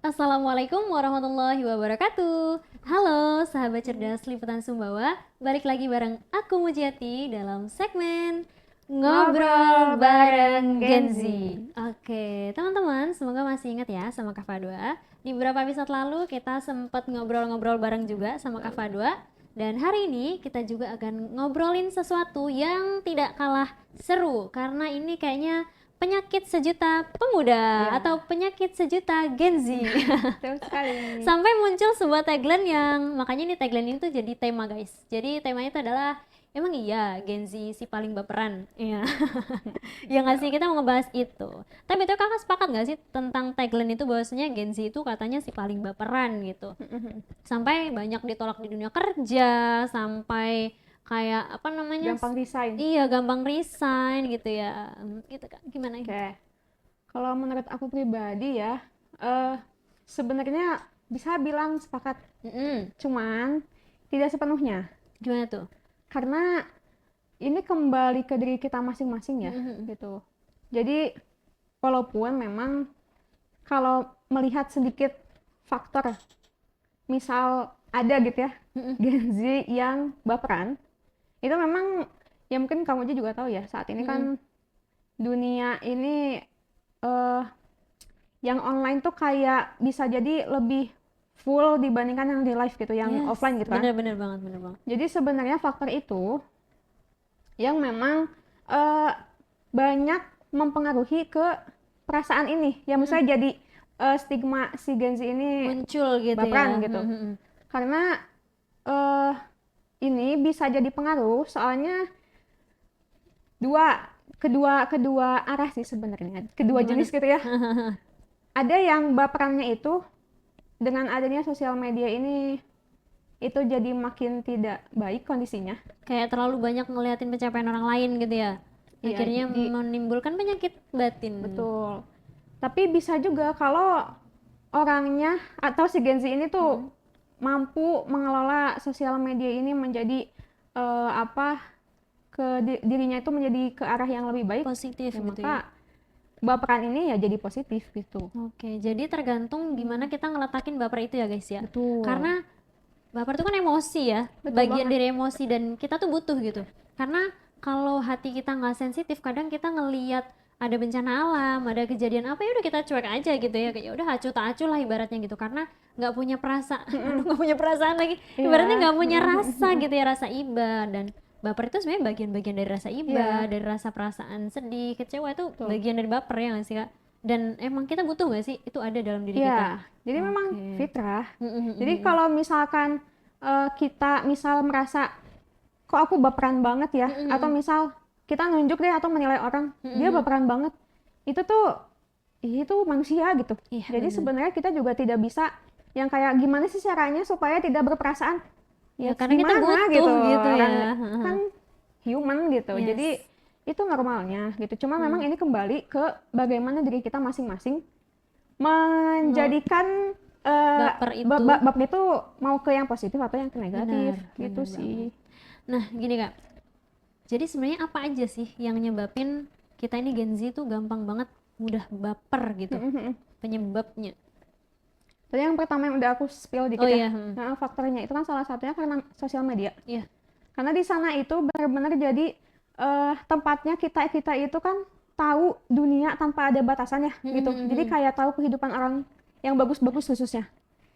Assalamualaikum warahmatullahi wabarakatuh. Halo sahabat cerdas liputan Sumbawa, balik lagi bareng aku Mujiati dalam segmen Ngobrol bareng Gen Z. Oke, teman-teman, semoga masih ingat ya sama Kak Fadwa. Di beberapa episode lalu kita sempat ngobrol-ngobrol bareng juga sama Kak Fadwa. Dan hari ini kita juga akan ngobrolin sesuatu yang tidak kalah seru karena ini kayaknya penyakit sejuta pemuda atau penyakit sejuta Gen Z. Betul sekali. Sampai muncul sebuah tagline yang makanya ini tagline ini tuh jadi tema guys. Jadi temanya itu adalah emang iya Gen Z si paling baperan. Iya. Ya nggak sih, kita mau ngebahas itu. Tapi itu kakak sepakat nggak sih tentang tagline itu bahwasanya Gen Z itu katanya si paling baperan gitu. Sampai banyak ditolak di dunia kerja, sampai kayak apa namanya? Gampang resign. Iya, gampang resign gitu ya. Gitu Kak. Gimana gitu? Oke. Kalau menurut aku pribadi ya, sebenarnya bisa bilang sepakat. Cuman tidak sepenuhnya. Gimana tuh? Karena ini kembali ke diri kita masing-masing ya, gitu. Jadi walaupun memang kalau melihat sedikit faktor, misal ada gitu ya, Gen Z yang baperan, itu memang ya mungkin kamu aja juga tahu ya, saat ini kan dunia ini yang online tuh kayak bisa jadi lebih full dibandingkan yang di live gitu, yang offline gitu kan. Bener banget, bener banget. Jadi sebenarnya faktor itu yang memang banyak mempengaruhi ke perasaan ini. Ya misalnya jadi stigma si Gen Z ini muncul gitu baperan ya. gitu. Karena ini bisa jadi pengaruh soalnya kedua arah sih sebenarnya. Kedua jenis gitu ya. Ada yang baperannya itu dengan adanya sosial media ini itu jadi makin tidak baik kondisinya. Kayak terlalu banyak ngeliatin pencapaian orang lain gitu ya. Iya, Akhirnya menimbulkan penyakit batin. Betul. Tapi bisa juga kalau orangnya atau si Gen Z ini tuh mampu mengelola sosial media ini menjadi dirinya itu menjadi ke arah yang lebih baik, Positif ya, gitu maka ya. baperan ini ya jadi positif gitu. Oke, jadi tergantung gimana kita ngeletakin baper itu ya guys ya. Betul. Karena baper itu kan emosi ya, Betul bagian banget. dari emosi dan kita tuh butuh gitu. Karena kalau hati kita nggak sensitif, kadang kita ngeliat ada bencana alam, ada kejadian apa ya udah kita cuek aja gitu ya, kayak udah acuh tak acuh lah ibaratnya gitu. Karena nggak punya perasaan, nggak punya perasaan lagi, ibaratnya nggak punya rasa gitu ya, rasa iba. Dan baper itu sebenarnya bagian-bagian dari rasa iba, dari rasa perasaan sedih, kecewa itu bagian dari baper ya nggak sih Kak? Dan emang kita butuh nggak sih itu ada dalam diri kita? Jadi memang fitrah. Jadi kalau misalkan kita misal merasa kok aku baperan banget ya, atau misal kita nunjuk deh atau menilai orang dia baperan banget, itu manusia gitu. Jadi sebenarnya kita juga tidak bisa yang kayak gimana sih caranya supaya tidak berperasaan. Ya karena kita butuh gitu ya. Kan human gitu. Jadi itu normalnya gitu. Cuma memang ini kembali ke bagaimana diri kita masing-masing menjadikan baper itu mau ke yang positif atau yang ke negatif. Gitu sih. Nah gini Kak, jadi sebenarnya apa aja sih yang nyebabin kita ini Gen Z tuh gampang banget mudah baper gitu, penyebabnya? Tadi yang pertama yang udah aku spill dikit nah, faktornya itu kan salah satunya karena sosial media. Karena di sana itu benar-benar jadi tempatnya kita itu kan tahu dunia tanpa ada batasannya gitu. Jadi kayak tahu kehidupan orang yang bagus-bagus khususnya.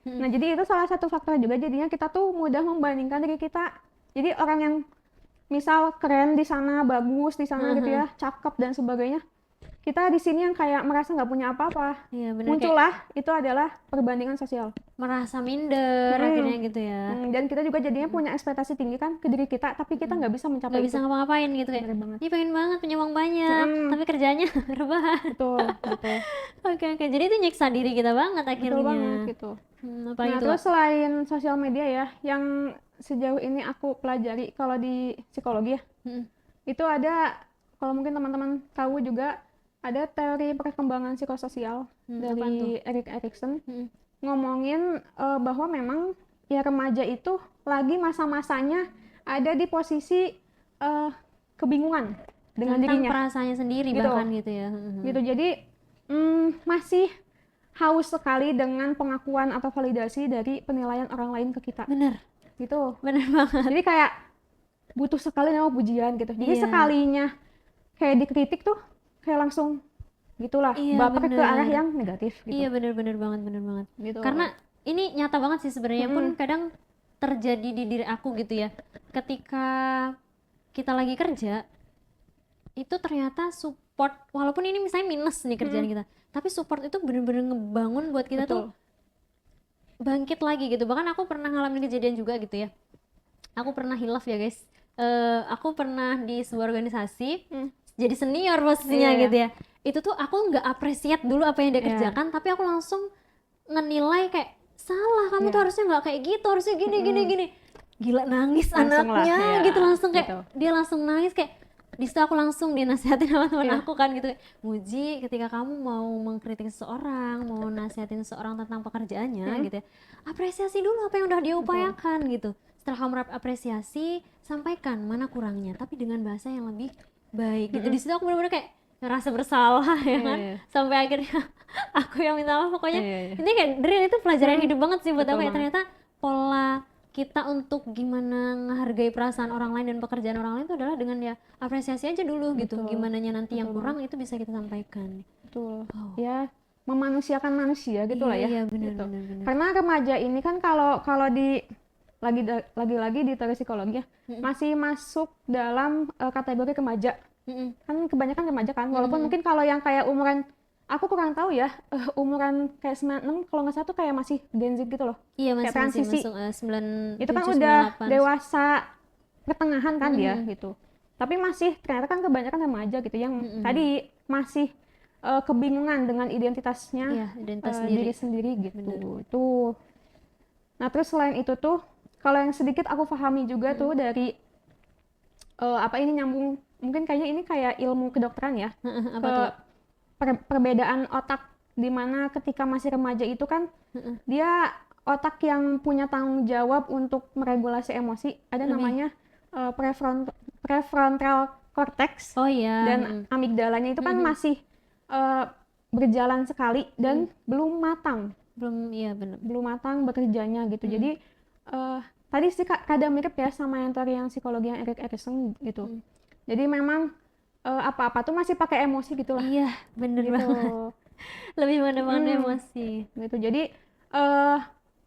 Nah jadi itu salah satu faktor juga jadinya kita tuh mudah membandingkan diri kita. Jadi orang yang misal keren di sana, bagus di sana gitu ya, cakep dan sebagainya. Kita di sini yang kayak merasa nggak punya apa-apa. Muncullah itu adalah perbandingan sosial. Merasa minder akhirnya gitu ya. Dan kita juga jadinya punya ekspektasi tinggi kan ke diri kita, tapi kita nggak bisa mencapai itu. Nggak bisa ngapa-ngapain gitu kayak. Ini pengen banget punya uang banyak, tapi kerjanya rebahan. Betul. Oke. Jadi itu nyiksa diri kita banget akhirnya. Betul banget gitu. Nah terus selain sosial media ya, yang sejauh ini aku pelajari kalau di psikologi ya, itu ada, kalau mungkin teman-teman tahu juga, ada teori perkembangan psikososial dari Erik Erikson ngomongin bahwa memang ya remaja itu lagi masa-masanya ada di posisi kebingungan dengan dirinya. Perasaannya sendiri gitu. Bahkan gitu ya. Gitu, jadi masih haus sekali dengan pengakuan atau validasi dari penilaian orang lain ke kita. Bener. Gitu. Bener banget. Jadi kayak butuh sekali nama pujian gitu. Jadi sekalinya kayak dikritik tuh kayak langsung gitulah, baper ke arah yang negatif gitu. Iya bener banget gitu. Karena ini nyata banget sih sebenarnya pun kadang terjadi di diri aku gitu ya. Ketika kita lagi kerja itu ternyata support, walaupun ini misalnya minus nih kerjaan kita, tapi support itu bener-bener ngebangun buat kita tuh bangkit lagi gitu. Bahkan aku pernah ngalamin kejadian juga gitu ya. Aku pernah hilaf ya guys. Aku pernah di sebuah organisasi jadi senior posisinya gitu ya. Itu tuh aku nggak appreciate dulu apa yang dia kerjakan, tapi aku langsung ngenilai kayak salah, kamu tuh harusnya nggak kayak gitu, harusnya gini. Gila, nangis langsung anaknya gitu, langsung kayak gitu. Dia langsung nangis kayak di situ aku langsung dinasihatin sama teman aku kan gitu, Muji, ketika kamu mau mengkritik seseorang, mau nasihatin seseorang tentang pekerjaannya gitu ya, apresiasi dulu apa yang udah dia upayakan gitu. Setelah kamu apresiasi, sampaikan mana kurangnya, tapi dengan bahasa yang lebih baik gitu. Di situ aku benar-benar kayak ngerasa bersalah ya kan, sampai akhirnya aku yang minta maaf. Pokoknya ini kayak drill itu pelajaran hidup banget sih buat aku ya. Ternyata pola kita untuk gimana menghargai perasaan orang lain dan pekerjaan orang lain itu adalah dengan ya apresiasi aja dulu gitu. Gimana nanti yang kurang itu bisa kita sampaikan. Betul. Ya memanusiakan manusia gitu lah ya. Iya benar. Karena remaja ini kan kalau di lagi-lagi di teori psikologi ya, masih masuk dalam kategori remaja. Kan kebanyakan remaja kan, walaupun mungkin kalau yang kayak umuran, aku kurang tahu ya, umuran kayak 96 kalau nggak salah tuh kayak masih Gen Z gitu loh. Iya, masih transisi. Masuk 9, itu 7, kan udah 98. dewasa pertengahan kan dia gitu. Tapi masih ternyata kan kebanyakan remaja gitu yang tadi masih kebingungan dengan identitasnya, identitas diri sendiri gitu. Tuh. Nah terus selain itu tuh, kalau yang sedikit aku pahami juga tuh dari ini nyambung, mungkin kayaknya ini kayak ilmu kedokteran ya, perbedaan otak, dimana ketika masih remaja itu kan dia otak yang punya tanggung jawab untuk meregulasi emosi, ada namanya prefrontal cortex dan amigdalanya itu kan masih berjalan sekali dan belum matang. Belum matang bekerjanya gitu. Jadi tadi sih kadang mirip ya sama yang teori yang psikologi yang Erik Erikson gitu. Jadi memang apa-apa tuh masih pakai emosi gitu lah. Iya, bener gitu. Banget. Lebih mana-mana emosi. Gitu. Jadi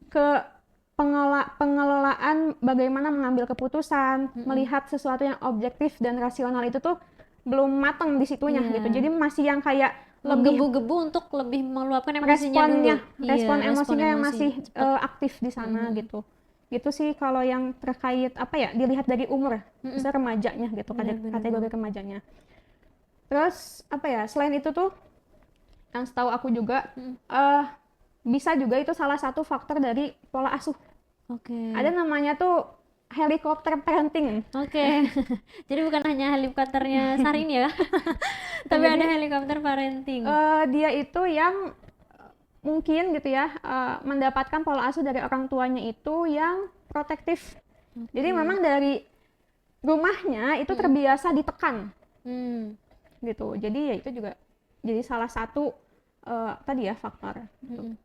ke pengelolaan bagaimana mengambil keputusan, melihat sesuatu yang objektif dan rasional itu tuh belum matang di situnya gitu. Jadi masih yang kayak lebih gebu-gebu untuk lebih meluapkan emosinya dulu. Respon emosinya yang masih aktif di sana gitu. Gitu sih kalau yang terkait dilihat dari umur, misalnya remajanya gitu, kategori remajanya. Terus selain itu tuh yang setahu aku juga bisa juga itu salah satu faktor dari pola asuh. Ada namanya tuh helikopter parenting. Jadi bukan hanya helikopternya Sarin ya, tapi ada helikopter parenting. Dia itu yang mungkin gitu ya, mendapatkan pola asuh dari orang tuanya itu yang protektif. Jadi memang dari rumahnya itu terbiasa ditekan. Gitu. Jadi ya itu juga jadi salah satu tadi ya faktor. Gitu.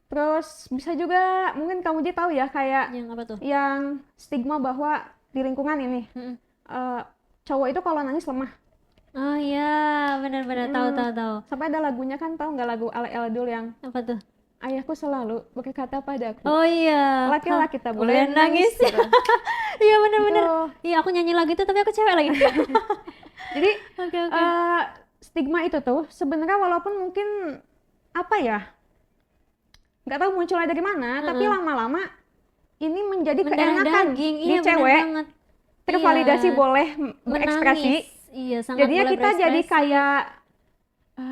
Terus bisa juga mungkin kamu jadi tahu ya kayak yang apa tuh? Yang stigma bahwa di lingkungan ini cowok itu kalau nangis lemah. Oh iya, benar-benar tahu. Sampai ada lagunya kan, tahu nggak lagu Ale Eldul yang apa tuh? Ayahku selalu berkata padaku. Oh iya. Laki-laki tak boleh nangis. Gitu. Iya benar-benar. Iya aku nyanyi lagu itu tapi aku cewek lagi. Jadi stigma itu tuh sebenarnya walaupun mungkin nggak tahu munculnya dari mana, tapi lama-lama ini menjadi keenakan di cewek. Tervalidasi boleh berekspresi. Iya, sangat jadinya boleh kita berekspresi. Jadi kayak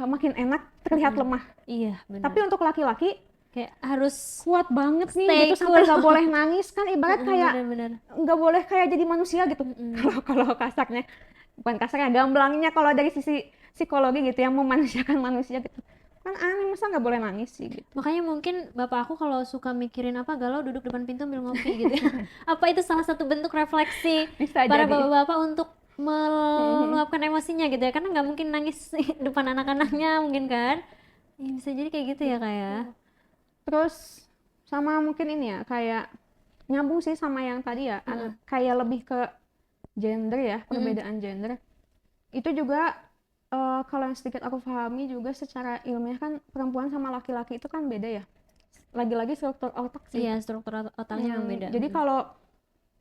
makin enak terlihat lemah. Iya, benar. Tapi untuk laki-laki kayak harus kuat banget nih gitu, sampai nggak boleh nangis kan, ibarat kayak nggak boleh kayak jadi manusia gitu. Kalau kasarnya, bukan kasarnya, gamblangnya kalau dari sisi psikologi gitu, yang memanusiakan manusia gitu. Kan aneh, masa nggak boleh nangis sih gitu. Makanya mungkin bapak aku kalau suka mikirin galau duduk depan pintu ambil ngopi gitu ya. Apa itu salah satu bentuk refleksi para bapak-bapak untuk meluapkan emosinya gitu ya, karena nggak mungkin nangis depan anak-anaknya mungkin kan. Iya, bisa jadi kayak gitu ya Kak ya. Terus sama mungkin ini ya, kayak nyambung sih sama yang tadi ya, kayak lebih ke gender ya, perbedaan gender. Itu juga kalau yang sedikit aku pahami juga secara ilmiah kan perempuan sama laki-laki itu kan beda ya. Lagi-lagi struktur otak sih. Iya, struktur otaknya memang beda. Jadi kalau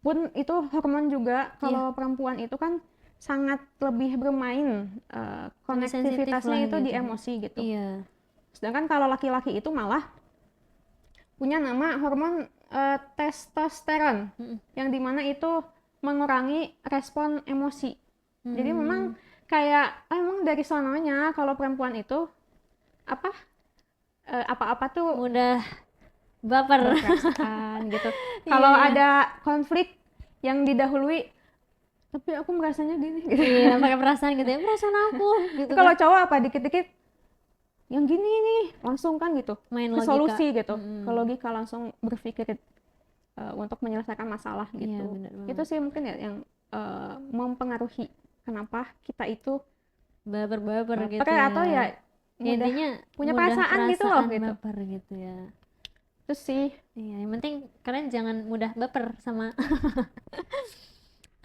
pun itu hormon juga, kalau perempuan itu kan sangat lebih bermain konektivitasnya itu gitu. di emosi gitu. Iya. Sedangkan kalau laki-laki itu malah punya nama hormon testosteron, yang dimana itu mengurangi respon emosi. Jadi memang kayak emang dari sononya kalau perempuan itu apa-apa tuh mudah baper perasaan gitu. Kalau ada konflik yang didahului, tapi aku merasanya gini gitu. Iya, pakai perasaan gitu ya, perasaan aku gitu. Kalau cowok apa dikit-dikit yang gini nih langsung kan gitu, main ke logika. solusi gitu, ke logika, langsung berpikir untuk menyelesaikan masalah gitu. Iya, bener banget. Itu sih mungkin ya yang mempengaruhi kenapa kita itu baper gitu ya. Atau ya intinya punya perasaan gitu loh gitu. Baper gitu ya. Terus sih. Iya, yang penting kalian jangan mudah baper sama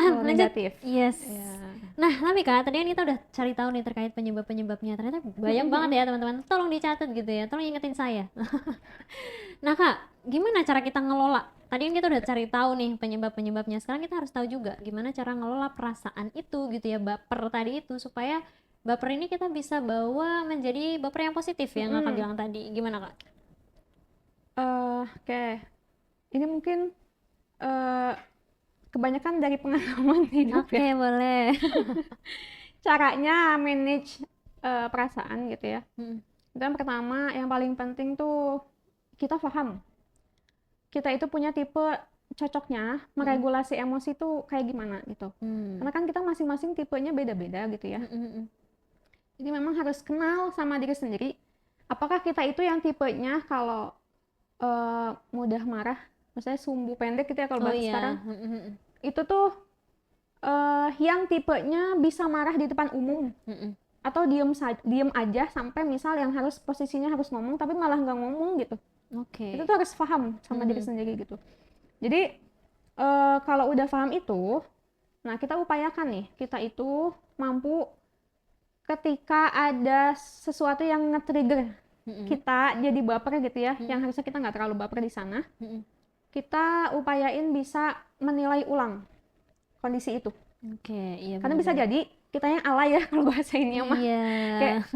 negatif. Yes. Yeah. Nah, tapi Kak, tadi kan kita udah cari tahu nih terkait penyebab-penyebabnya. Ternyata banyak banget ya teman-teman. Tolong dicatat gitu ya. Tolong ingetin saya. Nah, Kak, gimana cara kita ngelola? Tadi kan kita udah cari tahu nih penyebab-penyebabnya. Sekarang kita harus tahu juga gimana cara ngelola perasaan itu gitu ya, baper tadi itu, supaya baper ini kita bisa bawa menjadi baper yang positif yang Kakak bilang tadi. Gimana, Kak? Oke. Ini mungkin kebanyakan dari pengalaman hidup. Oke, boleh. Caranya manage perasaan gitu ya. Itu yang pertama, yang paling penting tuh kita paham kita itu punya tipe cocoknya meregulasi emosi tuh kayak gimana gitu. Karena kan kita masing-masing tipenya beda-beda gitu ya. Jadi memang harus kenal sama diri sendiri. Apakah kita itu yang tipenya kalau mudah marah, misalnya sumbu pendek gitu ya kalau bahasa sekarang, itu tuh yang tipenya bisa marah di depan umum, atau diem aja sampai misal yang harus posisinya harus ngomong tapi malah nggak ngomong gitu. Itu tuh harus paham sama diri sendiri gitu. Jadi kalau udah paham itu, nah kita upayakan nih kita itu mampu ketika ada sesuatu yang nge-trigger kita jadi baper gitu ya, yang harusnya kita nggak terlalu baper di sana, kita upayain bisa menilai ulang kondisi itu. Iya. Karena bisa jadi kita yang alay ya kalau bahasa ini mah. Kayak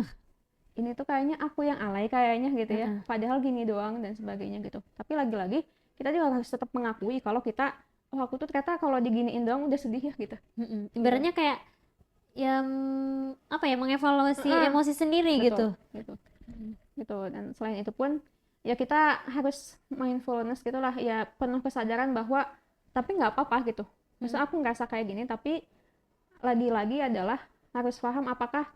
ini tuh kayaknya aku yang alay kayaknya gitu ya. Padahal gini doang dan sebagainya gitu. Tapi lagi-lagi kita juga harus tetap mengakui kalau kita, oh aku tuh ternyata kalau diginiin doang udah sedih ya gitu. Ibaratnya kayak yang mengevaluasi emosi sendiri. Betul, gitu. Dan selain itu pun ya kita harus mindfulness gitulah, ya penuh kesadaran bahwa tapi nggak apa-apa gitu. Maksudnya aku ngerasa kayak gini, tapi lagi-lagi adalah harus paham apakah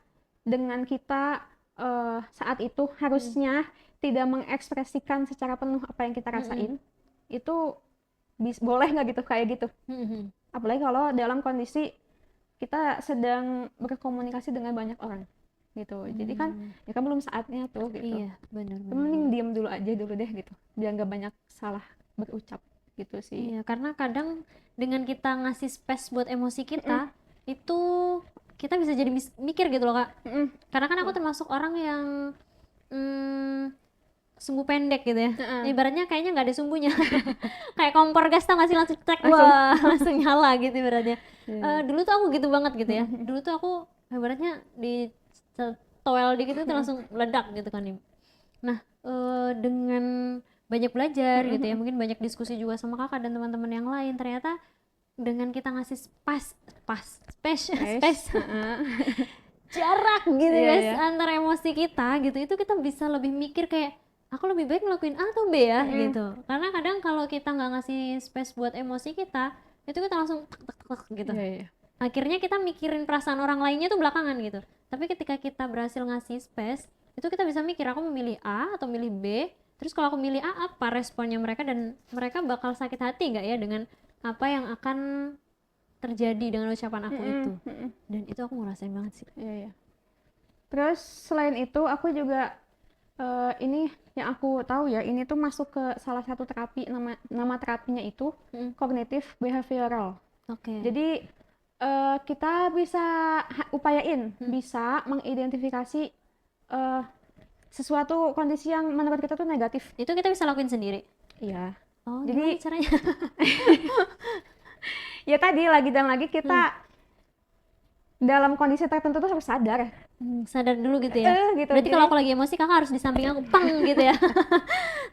dengan kita saat itu harusnya tidak mengekspresikan secara penuh apa yang kita rasain, itu boleh nggak gitu kayak gitu. Apalagi kalau dalam kondisi kita sedang berkomunikasi dengan banyak orang gitu. Jadi kan ya kan belum saatnya tuh gitu. Iya, benar. Mending diem dulu aja dulu deh gitu, biar nggak banyak salah berucap gitu sih. Iya, karena kadang dengan kita ngasih space buat emosi kita, itu kita bisa jadi mikir gitu loh Kak. Karena kan aku termasuk orang yang sumbu pendek gitu ya. Ibaratnya kayaknya nggak ada sumbunya. Kayak kompor gas tau nggak sih, langsung cek, wah langsung nyala gitu ibaratnya. Dulu tuh aku gitu banget gitu ya. Dulu tuh aku ibaratnya di toel dikit itu langsung meledak gitu kan. Nah, dengan banyak belajar gitu ya, mungkin banyak diskusi juga sama kakak dan teman-teman yang lain, ternyata dengan kita ngasih space jarak gitu guys antara emosi kita gitu, itu kita bisa lebih mikir kayak aku lebih baik ngelakuin A atau B ya gitu. Karena kadang kalau kita nggak ngasih space buat emosi kita, itu kita langsung tek gitu. Akhirnya kita mikirin perasaan orang lainnya tuh belakangan gitu. Tapi ketika kita berhasil ngasih space, itu kita bisa mikir aku memilih A atau milih B. Terus kalau aku milih A, apa responnya mereka, dan mereka bakal sakit hati nggak ya dengan apa yang akan terjadi dengan ucapan aku itu. Dan itu aku ngerasain banget sih. Terus selain itu aku juga Ini yang aku tahu ya, ini tuh masuk ke salah satu terapi, nama terapinya itu kognitif behavioral. Jadi kita bisa upayain bisa mengidentifikasi sesuatu kondisi yang menurut kita tuh negatif. Itu kita bisa lakuin sendiri? Iya. Jadi caranya? Ya tadi lagi dan lagi kita dalam kondisi tertentu tuh harus sadar. Sadar dulu gitu ya? Gitu. Berarti kalau aku lagi emosi, kakak harus di samping aku, pang gitu ya?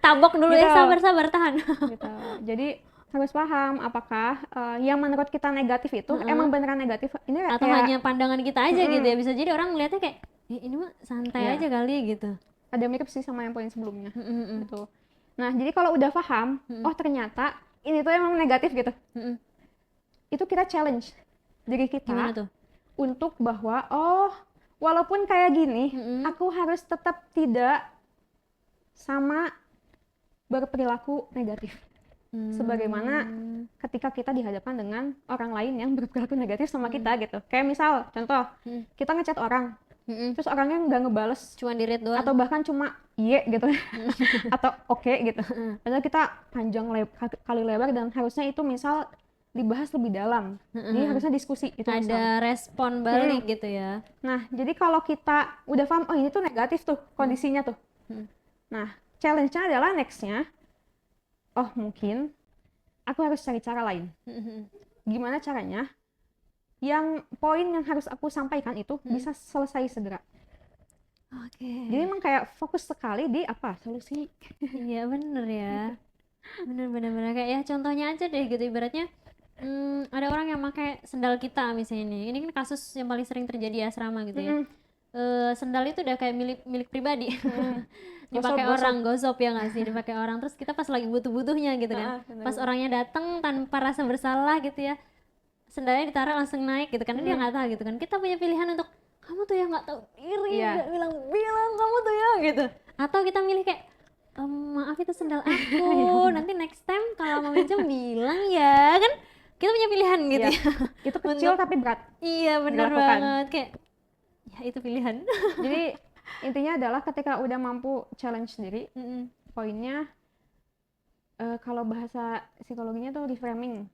Tabok dulu gitu. Sabar, tahan. Gitu. Jadi harus paham apakah yang menurut kita negatif itu emang beneran negatif ini atau kayak, hanya pandangan kita aja gitu ya. Bisa jadi orang melihatnya kayak ini mah santai aja kali gitu. Ada mirip sih sama yang poin sebelumnya gitu. Nah jadi kalau udah paham oh ternyata ini tuh emang negatif gitu, itu kita challenge diri kita. Gimana tuh? Untuk bahwa oh walaupun kayak gini aku harus tetap tidak sama berperilaku negatif. Sebagaimana ketika kita dihadapkan dengan orang lain yang berperilaku negatif sama kita gitu. Kayak misal, contoh, kita ngechat orang, terus orangnya nggak ngebales, cuma di-read doang, atau bahkan cuma iya gitu, atau oke gitu. Padahal kita panjang kali lebar dan harusnya itu misal dibahas lebih dalam. Jadi harusnya diskusi itu ada misal respon balik gitu ya. Nah, jadi kalau kita udah paham, oh ini tuh negatif tuh kondisinya tuh. Nah, challenge-nya adalah next-nya, oh mungkin aku harus cari cara lain. Gimana caranya? Yang poin yang harus aku sampaikan itu bisa selesai segera. Jadi emang kayak fokus sekali di apa? Solusi. Iya bener ya. Bener kayak ya contohnya aja deh gitu ibaratnya. Ada orang yang pakai sendal kita misalnya ini kan kasus yang paling sering terjadi di asrama gitu ya. Sendal itu udah kayak milik pribadi. Dipakai orang, gosop ya nggak sih, dipakai orang, terus kita pas lagi butuhnya gitu kan, pas orangnya datang tanpa rasa bersalah gitu ya, sendalnya ditaruh langsung naik gitu kan, dia nggak tahu gitu kan, kita punya pilihan untuk kamu tuh ya nggak tahu diri, nggak bilang kamu tuh ya gitu, atau kita milih kayak maaf itu sendal aku, nanti next time kalau mau minjem bilang ya kan, kita punya pilihan gitu ya. Itu kecil tapi berat. Iya benar banget, kayak ya itu pilihan. Jadi intinya adalah ketika udah mampu challenge diri, poinnya kalau bahasa psikologinya tuh reframing.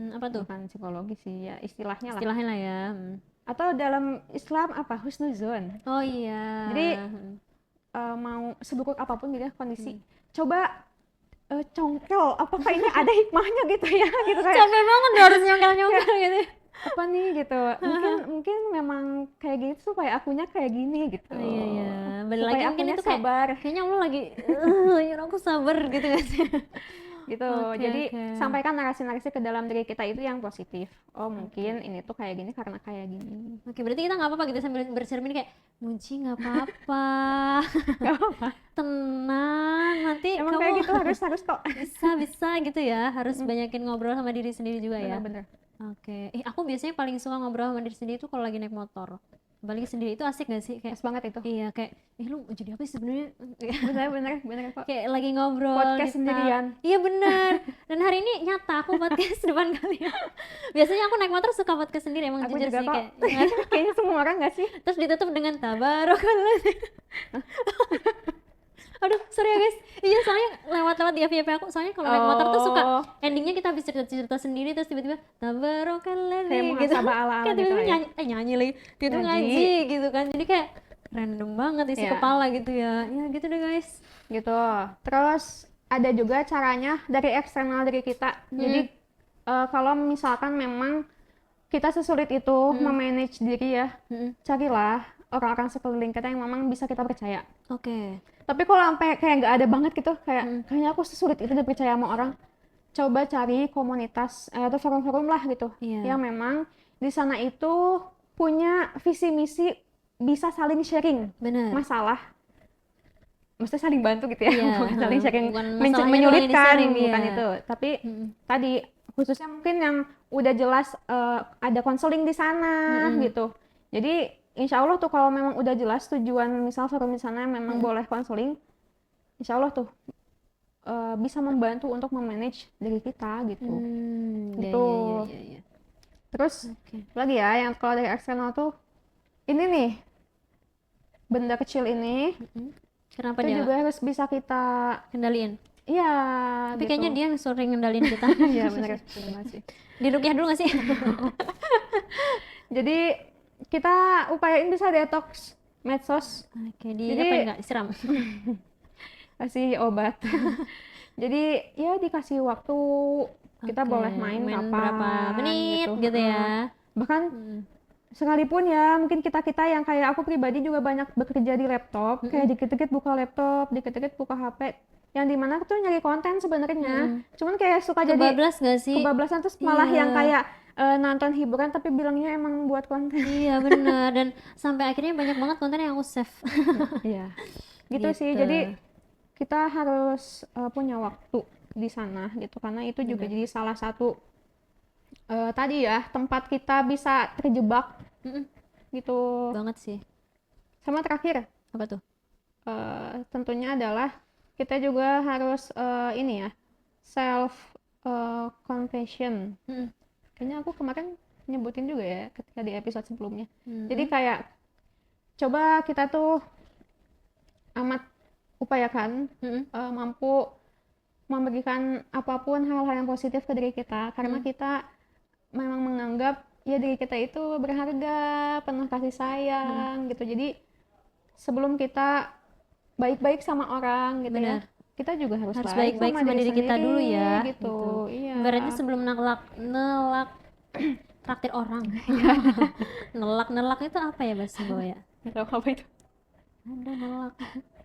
Apa tuh? Bukan psikologi sih ya, istilahnya lah ya. Atau dalam Islam apa, husnuzon. Oh iya. Jadi mau seburuk apapun gitu ya kondisi, coba congkel, apakah ini ada hikmahnya gitu ya, gitu kayak capek banget harus nyongkel gitu apa nih gitu, mungkin memang kayak gitu supaya akunya kayak gini gitu. Iya bener lagi mungkin itu sabar. Kayaknya Allah lagi nyuruh aku sabar gitu gak sih gitu. Jadi sampaikan narasi-narasi ke dalam diri kita itu yang positif. Oh mungkin ini tuh kayak gini karena kayak gini. Berarti kita nggak apa-apa gitu sambil bercermin kayak Munci nggak apa-apa tenang, nanti emang kamu kayak gitu harus kok bisa gitu ya, harus banyakin ngobrol sama diri sendiri juga ya. Bener. Aku biasanya paling suka ngobrol sama diri sendiri itu kalau lagi naik motor. Balik sendiri itu asik gak sih? Kayak asik banget itu. Iya kayak, lu jadi apa sih sebenarnya? bener kok. Kayak lagi ngobrol podcast sendirian. Iya bener. Dan hari ini nyata aku podcast depan kalian. Biasanya aku naik motor suka podcast sendiri, emang aku jujur juga sih kok. Kayaknya semua orang gak sih? Terus ditutup dengan tabarokallah. Aduh, sorry ya guys. Iya, soalnya lewat di FYP aku. Soalnya kalau naik motor tuh suka endingnya kita habis cerita sendiri terus tiba-tiba tabarokallah gitu. Kayak tiba-tiba gitu nyanyi lagi. Tiba-tiba ngaji gitu kan. Jadi kayak random banget isi kepala gitu ya. Ya gitu deh guys. Gitu. Terus ada juga caranya dari eksternal diri kita. Jadi kalau misalkan memang kita sesulit itu memanage diri ya, carilah orang-orang sekeliling kita yang memang bisa kita percaya. Tapi kalau sampai kayak nggak ada banget gitu, kayaknya aku sesulit itu dipercaya sama orang, coba cari komunitas atau forum-forum lah gitu, yang memang di sana itu punya visi misi, bisa saling sharing masalah, maksudnya saling bantu gitu ya, bukan saling sharing menyulitkan, bukan itu. Tapi tadi khususnya mungkin yang udah jelas ada konseling di sana gitu. Jadi insya Allah tuh kalau memang udah jelas tujuan misal forum di sana memang boleh konseling, insya Allah tuh bisa membantu untuk memanage diri kita gitu. Gitu. Iya. Terus lagi ya yang kalau dari eksternal tuh ini nih, benda kecil ini Kenapa itu dia juga harus bisa kita kendaliin? Iya. Tapi gitu. kayaknya dia yang sering ngendalin kita. Iya benar sih. Di rukyah dulu nggak sih? Jadi kita upayain bisa detox medsos. Oke, Jadi apa enggak disiram? kasih obat. Jadi ya dikasih waktu, kita boleh main kapan berapa menit gitu ya. Bahkan sekalipun ya mungkin kita yang kayak aku pribadi juga banyak bekerja di laptop, kayak dikit-dikit buka laptop, dikit-dikit buka HP, yang dimana tuh nyari konten sebenarnya. Cuman kayak suka kebablas jadi gak sih? kebablasan, terus malah yang kayak nonton hiburan tapi bilangnya emang buat konten. Iya benar, dan sampai akhirnya banyak banget konten yang aku save. Iya gitu sih. Jadi kita harus punya waktu di sana gitu, karena itu juga jadi salah satu tadi ya tempat kita bisa terjebak gitu banget sih. Sama terakhir apa tuh? Tentunya adalah kita juga harus ini ya, self compassion. Kayaknya aku kemarin nyebutin juga ya ketika di episode sebelumnya. Jadi kayak coba kita tuh amat upayakan mampu memberikan apapun hal-hal yang positif ke diri kita, karena kita memang menganggap ya diri kita itu berharga, penuh kasih sayang gitu. Jadi sebelum kita baik-baik sama orang gitu ya, kita juga harus baik-baik sama diri kita dulu ya gitu. Iya. Berarti sebelum nelak traktir orang. Nelak itu apa ya bahasa Jawa ya? Nggak tahu apa itu. Ada nelak.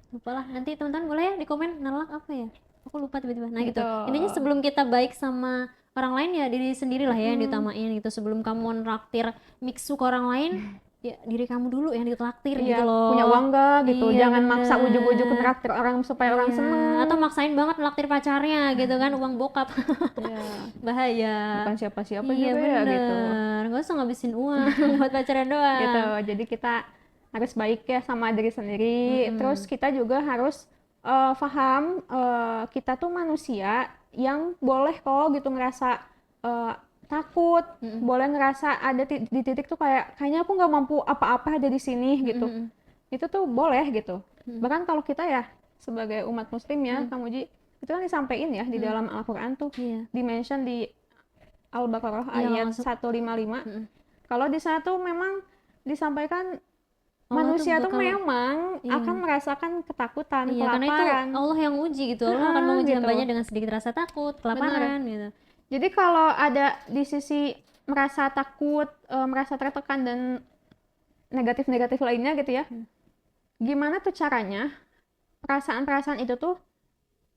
Lupa lah, nanti teman-teman boleh ya di komen nelak apa ya, aku lupa tiba-tiba. Nah gitu, intinya sebelum kita baik sama orang lain ya diri sendiri lah ya yang diutamain gitu. Sebelum kamu nraktir mixu ke orang lain, ya diri kamu dulu yang ditraktir gitu loh. Punya uang gak gitu, jangan maksa ujuk-ujuk nraktir orang supaya orang seneng, atau maksain banget nraktir pacarnya gitu kan, uang bokap. Bahaya, bukan siapa-siapa juga ya gitu. Gak usah ngabisin uang buat pacaran doang gitu. Jadi kita harus baik ya sama diri sendiri. Terus kita juga harus paham kita tuh manusia yang boleh kok gitu ngerasa takut, boleh ngerasa ada di titik tuh kayaknya aku nggak mampu apa-apa ada di sini gitu. Itu tuh boleh gitu. Bahkan kalau kita ya sebagai umat muslim ya, Kang Uji, itu kan disampaikan ya di dalam Al-Quran tuh, di-mention di Al-Baqarah ayat 155. Kalau di sana tuh memang disampaikan manusia tuh memang akan merasakan ketakutan, kelaparan. Karena itu Allah yang uji gitu. Allah akan menguji hambanya dengan sedikit rasa takut, kelaparan gitu. Jadi kalau ada di sisi merasa takut, merasa tertekan dan negatif-negatif lainnya gitu ya, gimana tuh caranya perasaan-perasaan itu tuh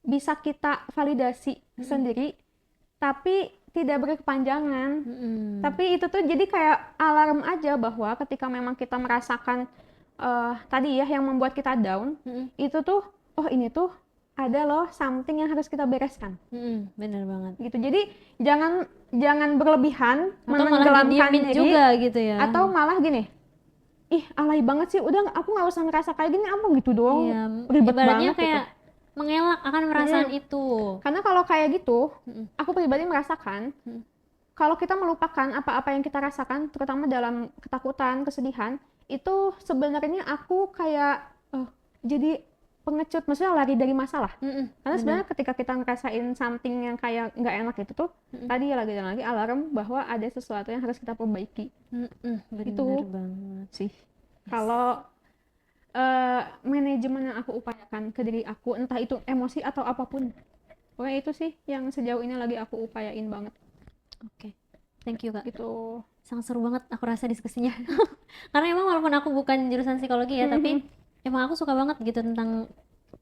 bisa kita validasi sendiri, tapi tidak berkepanjangan. Tapi itu tuh jadi kayak alarm aja bahwa ketika memang kita merasakan tadi ya yang membuat kita down, itu tuh oh ini tuh ada loh something yang harus kita bereskan. Bener banget. Gitu. Jadi jangan berlebihan menenggelamkan diri juga gitu ya. Atau malah gini, ih alay banget sih, udah aku nggak usah ngerasa kayak gini, apa gitu doang. Ribet banget kayak gitu. Mengelak akan perasaan itu. Karena kalau kayak gitu, aku pribadi merasakan kalau kita melupakan apa-apa yang kita rasakan, terutama dalam ketakutan, kesedihan, itu sebenarnya aku kayak jadi pengecut, maksudnya lari dari masalah. Karena sebenarnya ketika kita ngerasain something yang kayak nggak enak itu tuh, tadi lagi dan lagi alarm bahwa ada sesuatu yang harus kita perbaiki. Itu banget sih. Kalau manajemen yang aku upayakan ke diri aku, entah itu emosi atau apapun, pokoknya itu sih yang sejauh ini lagi aku upayain banget. Oke. Thank you Kak. Itu sangat seru banget aku rasa diskusinya. Karena emang walaupun aku bukan jurusan psikologi ya, tapi emang aku suka banget gitu tentang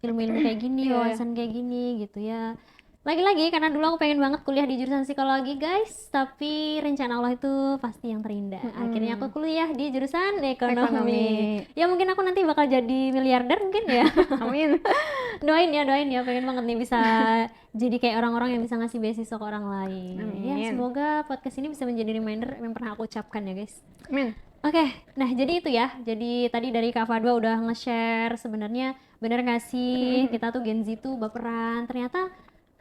ilmu-ilmu kayak gini, wawasan kayak gini gitu ya. Lagi-lagi karena dulu aku pengen banget kuliah di jurusan psikologi guys, tapi rencana Allah itu pasti yang terindah. Akhirnya aku kuliah di jurusan ekonomi. Ya mungkin aku nanti bakal jadi miliarder mungkin ya. Amin. doain ya, pengen banget nih bisa jadi kayak orang-orang yang bisa ngasih beasiswa ke orang lain. Amin. Ya semoga podcast ini bisa menjadi reminder yang pernah aku ucapkan ya guys. Amin. Oke, nah jadi itu ya. Jadi tadi dari Kak Fadwa udah nge-share sebenarnya bener gak sih kita tuh Gen Z tuh baperan. Ternyata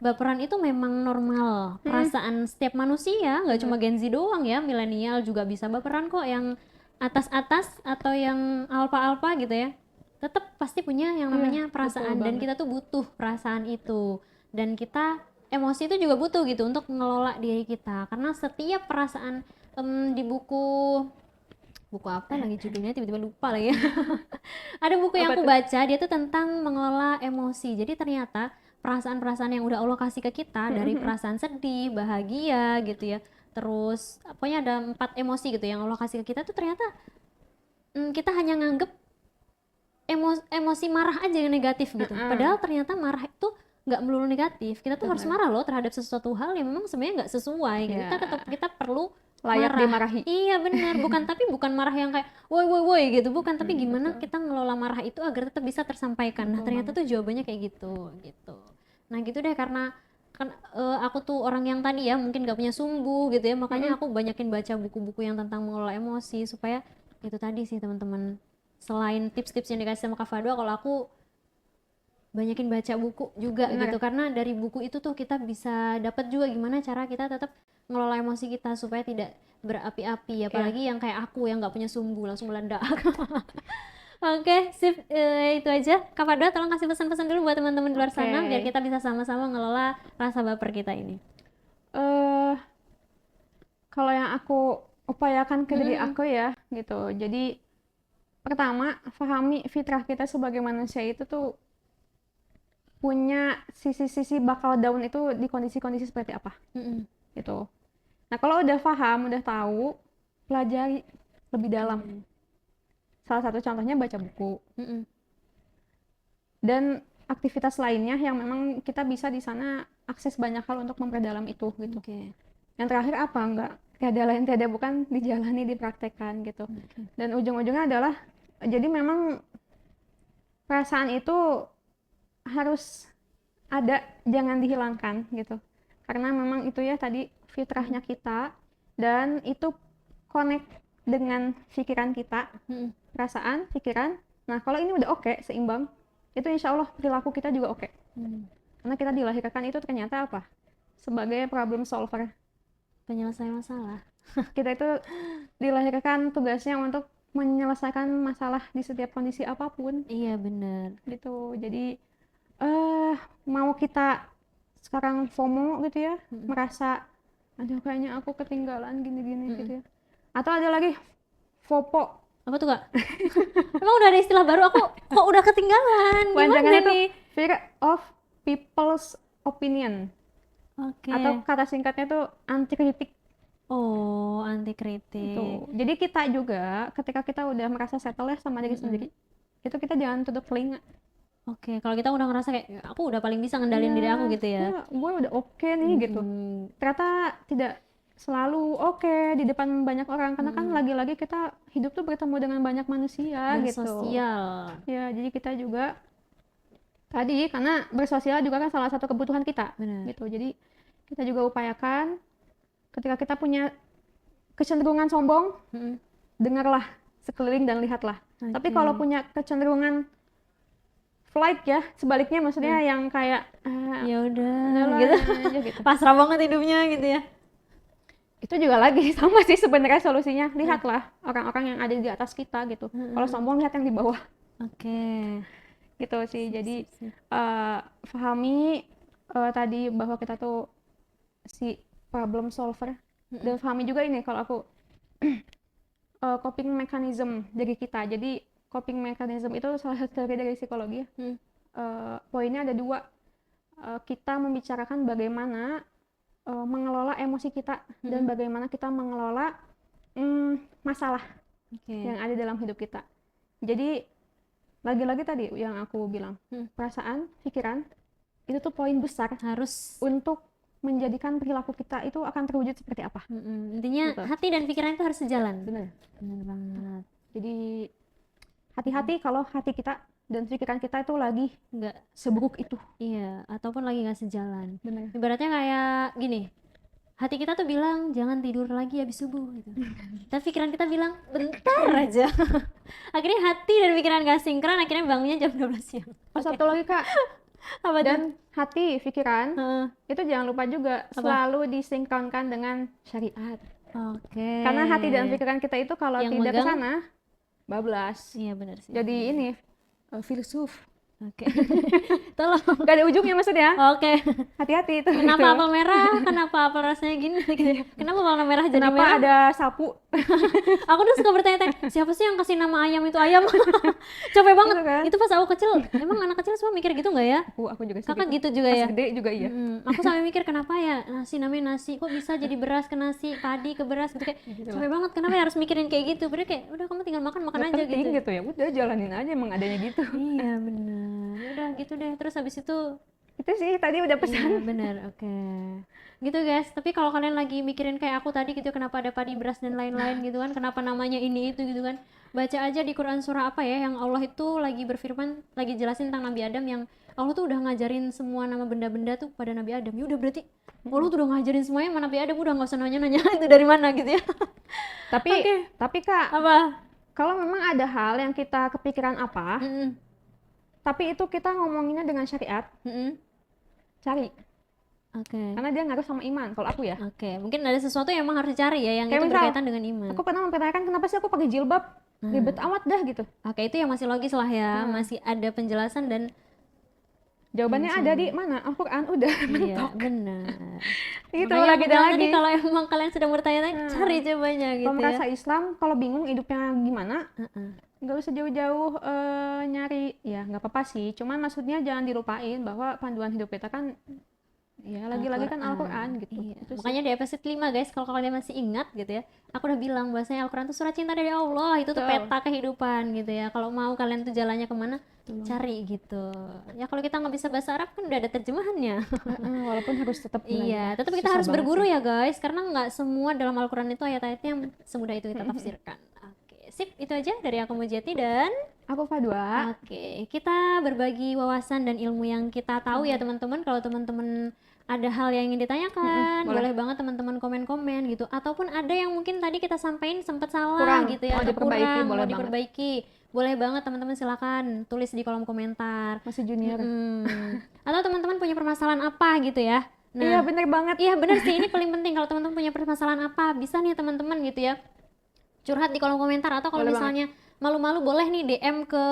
baperan itu memang normal. Perasaan setiap manusia, nggak cuma Gen Z doang ya, milenial juga bisa baperan kok, yang atas-atas atau yang alfa-alfa gitu ya. tetap pasti punya yang namanya perasaan, dan kita tuh butuh perasaan itu, dan kita emosi itu juga butuh gitu untuk mengelola diri kita, karena setiap perasaan di buku apa lagi judulnya, tiba-tiba lupa lagi. Ada buku yang aku baca, dia tuh tentang mengelola emosi. Jadi ternyata perasaan-perasaan yang udah Allah kasih ke kita, dari perasaan sedih, bahagia gitu ya, terus pokoknya ada 4 emosi gitu yang Allah kasih ke kita tuh, ternyata kita hanya nganggep emosi marah aja yang negatif gitu. Padahal ternyata marah itu nggak melulu negatif. Kita tuh harus marah loh terhadap sesuatu hal yang memang sebenarnya nggak sesuai gitu. Kita perlu layak marah. dimarahi. Iya benar, bukan marah yang kayak woi gitu, bukan, tapi gimana kita ngelola marah itu agar tetap bisa tersampaikan. Nah, ternyata tuh jawabannya kayak gitu. Nah, gitu deh, karena kan aku tuh orang yang tadi ya mungkin gak punya sumbu gitu ya, makanya aku banyakin baca buku-buku yang tentang mengelola emosi, supaya itu tadi sih teman-teman, selain tips-tips yang dikasih sama Kak Fadwa, kalau aku banyakin baca buku juga gitu, karena dari buku itu tuh kita bisa dapat juga gimana cara kita tetap ngelola emosi kita supaya tidak berapi-api, apalagi yang kayak aku yang nggak punya sumbu langsung meledak. Oke, sip, itu aja. Kak Fadwa tolong kasih pesan-pesan dulu buat teman-teman di luar sana biar kita bisa sama-sama ngelola rasa baper kita ini. Kalau yang aku upayakan ke diri aku ya gitu, jadi pertama pahami fitrah kita sebagai manusia itu tuh punya sisi-sisi bakal down itu di kondisi-kondisi seperti apa gitu. Nah, kalau udah paham, udah tahu, pelajari lebih dalam. Salah satu contohnya baca buku. Dan aktivitas lainnya yang memang kita bisa di sana akses banyak hal untuk memperdalam itu gitu. Yang terakhir apa? Enggak tiada lain tiada bukan dijalani, dipraktekkan gitu. Dan ujung-ujungnya adalah jadi memang perasaan itu harus ada, jangan dihilangkan gitu. Karena memang itu ya tadi fitrahnya kita, dan itu connect dengan pikiran kita, perasaan, pikiran. Nah, kalau ini udah oke, seimbang, itu insya Allah perilaku kita juga oke. Karena kita dilahirkan itu ternyata apa? Sebagai problem solver, penyelesai masalah. Kita itu dilahirkan tugasnya untuk menyelesaikan masalah di setiap kondisi apapun. Iya benar. Gitu. Jadi mau kita sekarang FOMO gitu ya, merasa aduh kayaknya aku ketinggalan gini-gini gitu ya. Atau ada lagi FOPO. Apa tuh Kak? Emang udah ada istilah baru, aku kok udah ketinggalan? Gimana nih? Fear of people's opinion. Atau kata singkatnya tuh anti kritik. Oh, anti kritik. Gitu. Jadi kita juga ketika kita udah merasa settle ya sama diri sendiri, itu kita jangan tutup telinga. Kalau kita udah ngerasa kayak aku udah paling bisa ngendalin diri aku gitu ya. Gue udah oke nih gitu. Ternyata tidak selalu oke di depan banyak orang, karena kan lagi-lagi kita hidup tuh bertemu dengan banyak manusia gitu. Bersosial. Ya, jadi kita juga tadi karena bersosial juga kan salah satu kebutuhan kita. Gitu. Jadi kita juga upayakan ketika kita punya kecenderungan sombong, dengarlah sekeliling dan lihatlah. Tapi kalau punya kecenderungan flight ya, sebaliknya maksudnya yang kayak ya udah gitu. Pasrah banget hidupnya gitu ya. Itu juga lagi sama sih sebenarnya solusinya. Lihatlah orang-orang yang ada di atas kita gitu. Kalau sombong lihat yang di bawah. Gitu sih. Jadi pahami tadi bahwa kita tuh si problem solver, dan pahami juga ini kalau aku coping mechanism dari kita. Jadi coping mechanism itu salah satu teori dari psikologi ya. Poinnya ada 2. Kita membicarakan bagaimana mengelola emosi kita dan bagaimana kita mengelola masalah yang ada dalam hidup kita. Jadi lagi-lagi tadi yang aku bilang, perasaan, pikiran itu tuh poin besar harus untuk menjadikan perilaku kita itu akan terwujud seperti apa. Intinya gitu. Hati dan pikiran itu harus sejalan. Benar banget. Jadi hati-hati kalau hati kita dan pikiran kita itu lagi nggak seburuk itu. Iya, ataupun lagi nggak sejalan. Benar. Ibaratnya kayak gini, hati kita tuh bilang jangan tidur lagi habis subuh gitu. Tapi pikiran kita bilang bentar aja. Akhirnya hati dan pikiran nggak sinkron, akhirnya bangunnya jam 12 siang. Satu lagi Kak. Apa dan hati, pikiran itu jangan lupa juga selalu disinkronkan dengan syariat. Karena hati dan pikiran kita itu kalau yang tidak ke sana bablas. Iya benar sih. Jadi ini filsuf. Oke. Tolong. Gak ada ujungnya maksudnya. Oke. Hati-hati itu. Kenapa apel merah? Kenapa apel rasanya gini? Kenapa warna merah jadi Kenapa merah? ada sapu? Aku tuh suka bertanya-tanya, siapa sih yang kasih nama ayam itu ayam? Capek banget. Gitu kan? Itu pas aku kecil, emang anak kecil semua mikir gitu nggak ya? Aku juga sih Kakak gitu juga Pas ya? gede juga iya. Aku sampai mikir kenapa ya nasi namanya nasi, kok bisa jadi beras ke nasi, padi ke beras gitu kayak capek banget. Kenapa ya harus mikirin kayak gitu? Padahal kayak udah kamu tinggal makan Gak aja penting gitu. gitu ya. Udah jalanin aja emang adanya gitu. Iya benar. Udah gitu deh. Terus habis itu Itu sih tadi udah pesan. iya benar. Oke. Gitu guys. Tapi kalau kalian lagi mikirin kayak aku tadi gitu, kenapa ada padi beras dan lain-lain gitu kan? Kenapa namanya ini itu gitu kan? Baca aja di Quran surah apa ya yang Allah itu lagi berfirman, lagi jelasin tentang Nabi Adam yang Allah tuh udah ngajarin semua nama benda-benda tuh pada Nabi Adam. Ya udah berarti Allah tuh udah ngajarin semuanya sama Nabi Adam, udah nggak usah nanya-nanya itu dari mana gitu ya. Tapi Kak, Apa? kalau memang ada hal yang kita kepikiran apa, Mm-mm. tapi itu kita ngomonginnya dengan syariat, Mm-mm. cari. Oke. Karena dia ngaruh sama iman, kalau aku ya. Oke, mungkin ada sesuatu yang emang harus dicari ya yang Kayak itu misal, berkaitan dengan iman. Aku pernah mempertanyakan kenapa sih aku pakai jilbab, ribet amat dah gitu. Oke, itu yang masih logis lah ya, masih ada penjelasan dan Jawabannya ada di mana? Al-Quran udah iya mentok. benar. Itu Makanya lagi aku dan bilang lagi. tadi kalau emang kalian sudah bertanya-tanya, cari jawabannya gitu Kalau ya. merasa Islam, kalau bingung hidupnya gimana, Heeh. nggak usah jauh-jauh nyari. Ya nggak apa-apa sih, cuman maksudnya jangan dilupain bahwa panduan hidup kita kan ya lagi-lagi kan Al-Quran gitu. Iya. Itu sih. Makanya di episode 5 guys, kalau kalian masih ingat gitu ya, aku udah bilang bahwasanya Al-Quran itu surat cinta dari Allah, itu tuh Betul. peta kehidupan gitu ya. Kalau mau kalian tuh jalannya kemana, cari gitu. Ya kalau kita nggak bisa bahasa Arab kan udah ada terjemahannya. Walaupun harus tetap Iya, tetap kita Susah harus banget berguru sih. ya guys, karena nggak semua dalam Al-Quran itu ayat-ayatnya yang semudah itu kita tafsirkan. Oke, sip, itu aja dari aku Mujati dan Aku Fadwa. oke, kita berbagi wawasan dan ilmu yang kita tahu ya teman-teman. Kalau teman-teman ada hal yang ingin ditanyakan, boleh banget teman-teman komen-komen gitu. Ataupun ada yang mungkin tadi kita sampaikan sempat salah Kurang, gitu ya, mau atau diperbaiki, kurang, boleh mau banget. diperbaiki. Boleh banget teman-teman silakan tulis di kolom komentar. Masih junior. Atau teman-teman punya permasalahan apa gitu ya. Iya bener banget. Iya bener sih, ini paling penting kalau teman-teman punya permasalahan apa, bisa nih teman-teman gitu ya curhat di kolom komentar, atau kalau Boleh misalnya malu-malu boleh nih DM ke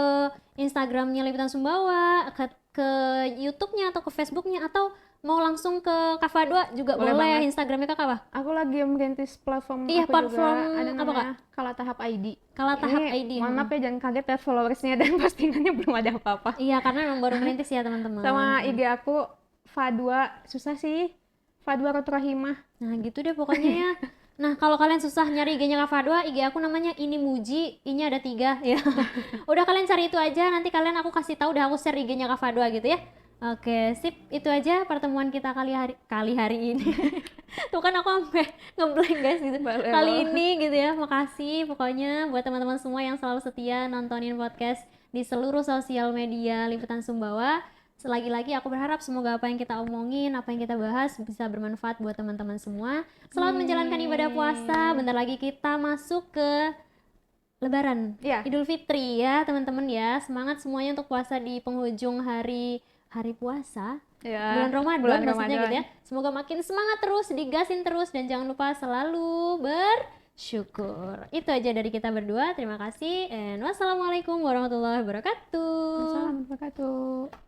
Instagramnya Liputan Sumbawa, ke YouTube-nya atau ke Facebook-nya, atau mau langsung ke Kak Fadwa juga Boleh boleh. banget. Instagramnya Kakak apa? Aku lagi merintis platform Iya, aku platform juga ada apa, namanya Kala Tahap ID. Kala Tahap Ini, ID. Mohon maaf ya jangan kaget ya followersnya dan postingannya belum ada apa-apa. Iya, karena memang baru merintis ya teman-teman. Sama IG aku Fadwa, susah sih. Fadwa Roturahimah. Nah gitu deh pokoknya ya. Nah kalau kalian susah nyari IG-nya Kak Fadwa, IG aku namanya ini Muji, I-nya ada 3 ya. Udah kalian cari itu aja, nanti kalian aku kasih tahu, udah aku share IG-nya Kak Fadwa gitu ya. Oke, sip, itu aja pertemuan kita kali hari ini. Tuh kan aku sampai ngeblank guys gitu. Kali ini gitu ya. Makasih pokoknya buat teman-teman semua yang selalu setia nontonin podcast di seluruh sosial media Liputan Sumbawa. Lagi-lagi aku berharap semoga apa yang kita omongin, apa yang kita bahas bisa bermanfaat buat teman-teman semua. Selamat menjalankan ibadah puasa. Bentar lagi kita masuk ke Lebaran, Idul Fitri ya teman-teman ya. Semangat semuanya untuk puasa di penghujung hari puasa. Bulan Ramadan maksudnya gitu ya. Semoga makin semangat terus, digasin terus, dan jangan lupa selalu bersyukur. Itu aja dari kita berdua. Terima kasih and wassalamualaikum warahmatullahi wabarakatuh. Assalamualaikum warahmatullahi wabarakatuh.